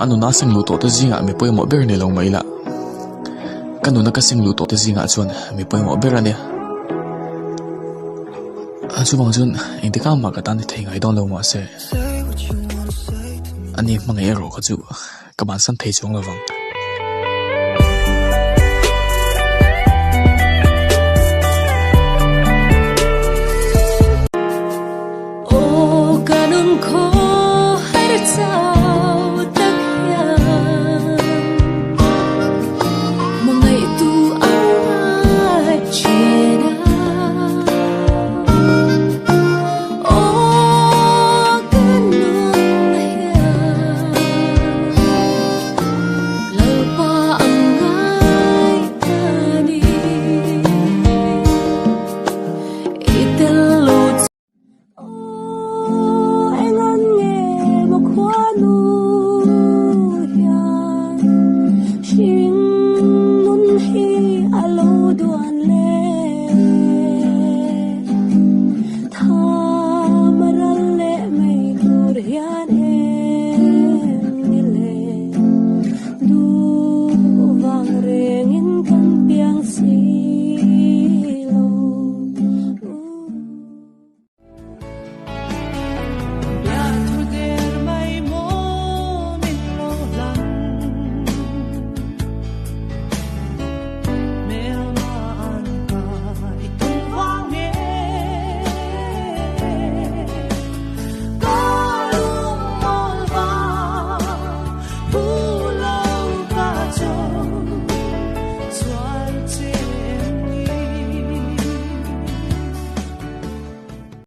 anu na sing lu to te zinga mi poi mo ber ne lo mai la kanu na ka sing lu to te zinga chuan mi poi mo ber ania chu bang chun intika ma ka tan thei ngai don lo ma se ani mangai ro kha chu ka ban san thei chong lawang Yeah.